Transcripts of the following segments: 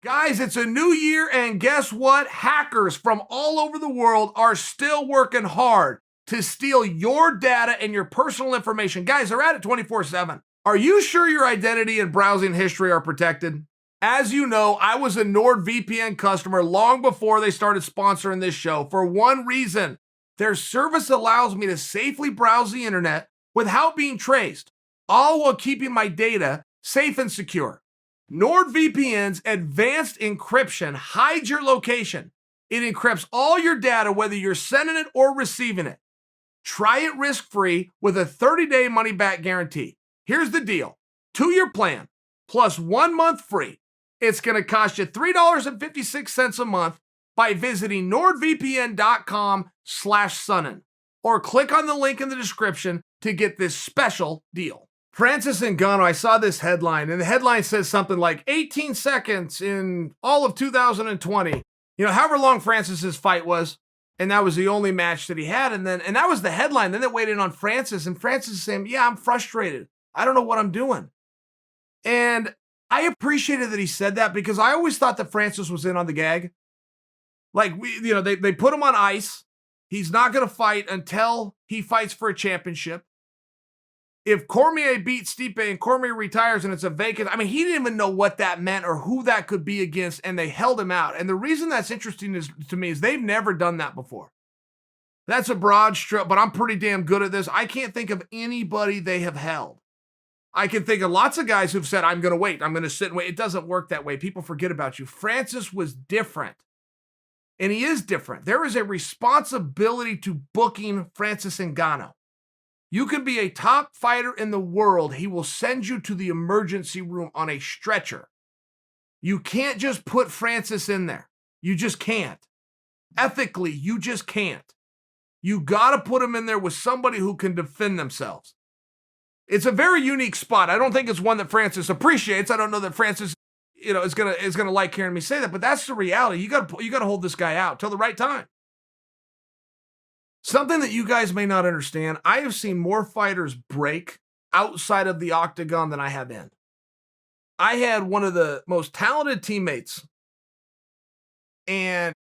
Guys, it's a new year, and guess what? Hackers from all over the world are still working hard to steal your data and your personal information. Guys, they're at it 24/7. Are you sure your identity and browsing history are protected? As you know, I was a NordVPN customer long before they started sponsoring this show for one reason. Their service allows me to safely browse the internet without being traced, all while keeping my data safe and secure. NordVPN's advanced encryption hides your location. It encrypts all your data, whether you're sending it or receiving it. Try it risk-free with a 30-day money-back guarantee. Here's the deal. 2-year plan plus 1 month free. It's going to cost you $3.56 a month by visiting nordvpn.com/Sonnen or click on the link in the description to get this special deal. Francis Ngannou, I saw this headline, and the headline says something like 18 seconds in all of 2020. However long Francis's fight was, and that was the only match that he had, and that was the headline. Then they weighed in on Francis, and Francis is saying, "Yeah, I'm frustrated. I don't know what I'm doing." And I appreciated that he said that because I always thought that Francis was in on the gag. Like they put him on ice. He's not going to fight until he fights for a championship. If Cormier beats Stipe and Cormier retires and it's a vacant, he didn't even know what that meant or who that could be against, and they held him out. And the reason that's interesting to me is they've never done that before. That's a broad stroke, but I'm pretty damn good at this. I can't think of anybody they have held. I can think of lots of guys who've said, "I'm going to wait. I'm going to sit and wait." It doesn't work that way. People forget about you. Francis was different, and he is different. There is a responsibility to booking Francis Ngannou. You can be a top fighter in the world. He will send you to the emergency room on a stretcher. You can't just put Francis in there. You just can't. Ethically, you just can't. You got to put him in there with somebody who can defend themselves. It's a very unique spot. I don't think it's one that Francis appreciates. I don't know that Francis, is gonna like hearing me say that, but that's the reality. You got to hold this guy out till the right time. Something that you guys may not understand, I have seen more fighters break outside of the octagon than I have in. I had one of the most talented teammates, and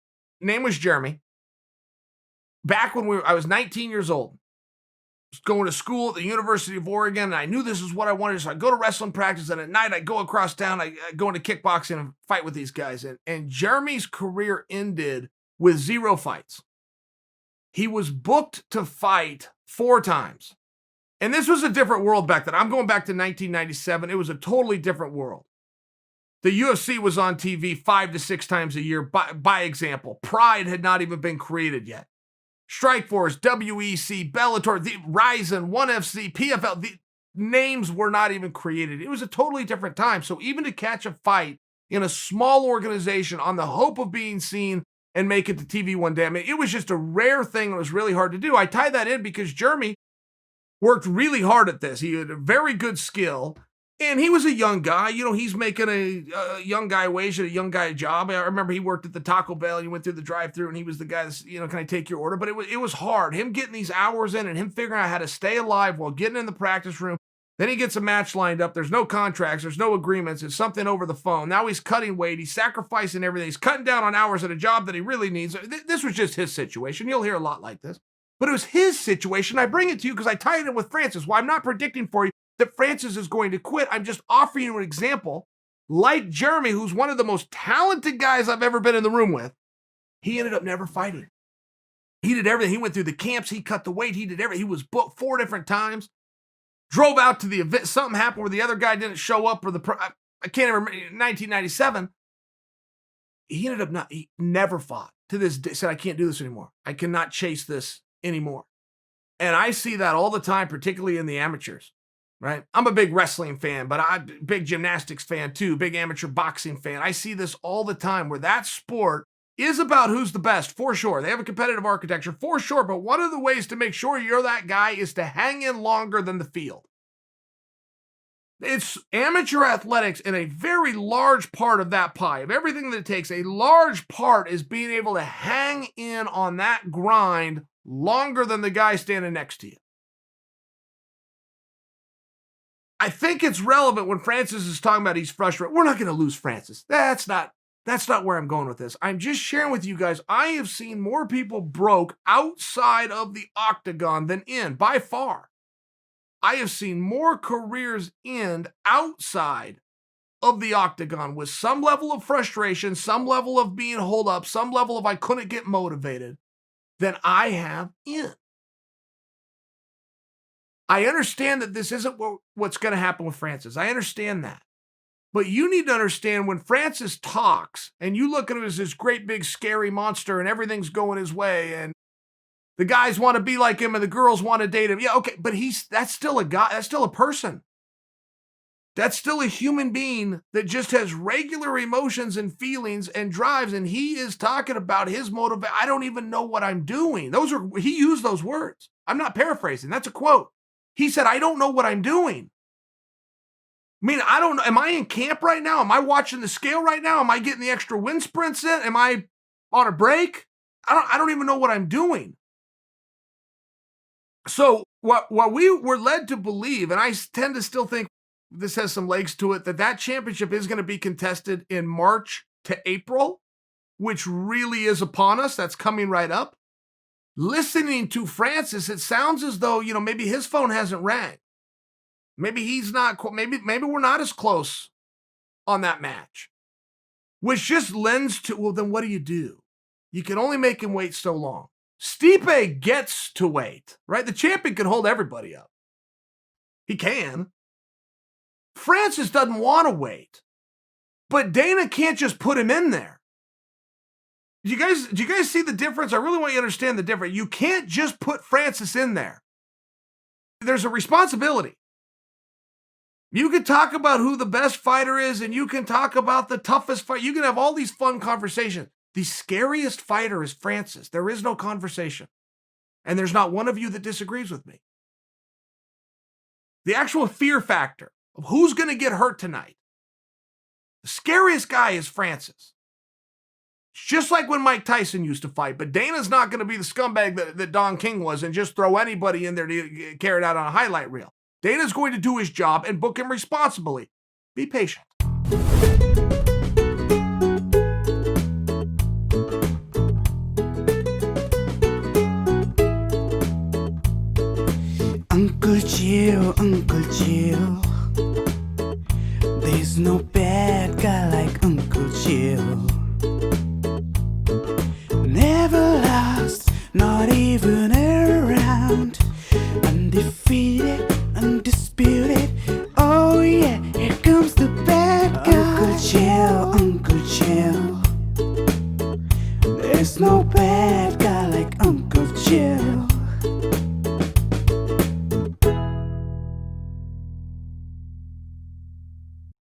name was Jeremy. Back when I was 19 years old, I was going to school at the University of Oregon, and I knew this is what I wanted. So I go to wrestling practice, and at night I go across town, I go into kickboxing and fight with these guys. And Jeremy's career ended with 0 fights. He was booked to fight 4 times. And this was a different world back then. I'm going back to 1997. It was a totally different world. The UFC was on TV 5 to 6 times a year, by example. Pride had not even been created yet. Strikeforce, WEC, Bellator, Ryzen, ONE FC, PFL, the names were not even created. It was a totally different time. So even to catch a fight in a small organization on the hope of being seen and make it to TV one day, it was just a rare thing. It was really hard to do. I tie that in because Jeremy worked really hard at this. He had a very good skill, and he was a young guy. He's making a young guy wage at a young guy job. I remember he worked at the Taco Bell, and he went through the drive-thru, and he was the guy that's, can I take your order? But it was hard. Him getting these hours in and him figuring out how to stay alive while getting in the practice room. Then he gets a match lined up. There's no contracts. There's no agreements. It's something over the phone. Now he's cutting weight. He's sacrificing everything. He's cutting down on hours at a job that he really needs. This was just his situation. You'll hear a lot like this. But it was his situation. I bring it to you because I tie it in with Francis. Well, I'm not predicting for you that Francis is going to quit. I'm just offering you an example. Like Jeremy, who's one of the most talented guys I've ever been in the room with, he ended up never fighting. He did everything. He went through the camps. He cut the weight. He did everything. He was booked 4 different times. Drove out to the event. Something happened where the other guy didn't show up, or I can't even remember. 1997. He ended up he never fought. To this day, said, "I can't do this anymore. I cannot chase this anymore." And I see that all the time, particularly in the amateurs, right? I'm a big wrestling fan, but I'm a big gymnastics fan too, big amateur boxing fan. I see this all the time where that sport is about who's the best, for sure. They have a competitive architecture, for sure, but one of the ways to make sure you're that guy is to hang in longer than the field. It's amateur athletics, and a very large part of that pie, of everything that it takes, a large part is being able to hang in on that grind longer than the guy standing next to you. I think it's relevant when Francis is talking about he's frustrated. We're not going to lose Francis. That's not That's not where I'm going with this. I'm just sharing with you guys, I have seen more people broke outside of the octagon than in, by far. I have seen more careers end outside of the octagon with some level of frustration, some level of being holed up, some level of I couldn't get motivated than I have in. I understand that this isn't what's going to happen with Francis. I understand that. But you need to understand when Francis talks and you look at him as this great big scary monster and everything's going his way and the guys want to be like him and the girls want to date him. Yeah, okay, but that's still a guy, that's still a person. That's still a human being that just has regular emotions and feelings and drives, and he is talking about his motive. I don't even know what I'm doing. He used those words. I'm not paraphrasing. That's a quote. He said, I don't know what I'm doing. I mean, I don't know. Am I in camp right now? Am I watching the scale right now? Am I getting the extra wind sprints in? Am I on a break? I don't even know what I'm doing. So what we were led to believe, and I tend to still think this has some legs to it, that championship is going to be contested in March to April, which really is upon us. That's coming right up. Listening to Francis, it sounds as though, maybe his phone hasn't rang. Maybe he's not, maybe we're not as close on that match, which just lends to, well, then what do? You can only make him wait so long. Stipe gets to wait, right? The champion can hold everybody up. He can. Francis doesn't want to wait, but Dana can't just put him in there. Do you guys see the difference? I really want you to understand the difference. You can't just put Francis in there. There's a responsibility. You can talk about who the best fighter is, and you can talk about the toughest fight. You can have all these fun conversations. The scariest fighter is Francis. There is no conversation. And there's not one of you that disagrees with me. The actual fear factor of who's going to get hurt tonight. The scariest guy is Francis. It's just like when Mike Tyson used to fight, but Dana's not going to be the scumbag that Don King was and just throw anybody in there to carry it out on a highlight reel. Dana's going to do his job and book him responsibly. Be patient. Uncle Jill, there's no bad guy like Uncle Jill. Never lost, not even around. Undefeated, undisputed. Oh yeah, here comes the bad guy. Uncle Jill. There's no bad guy like Uncle Jill.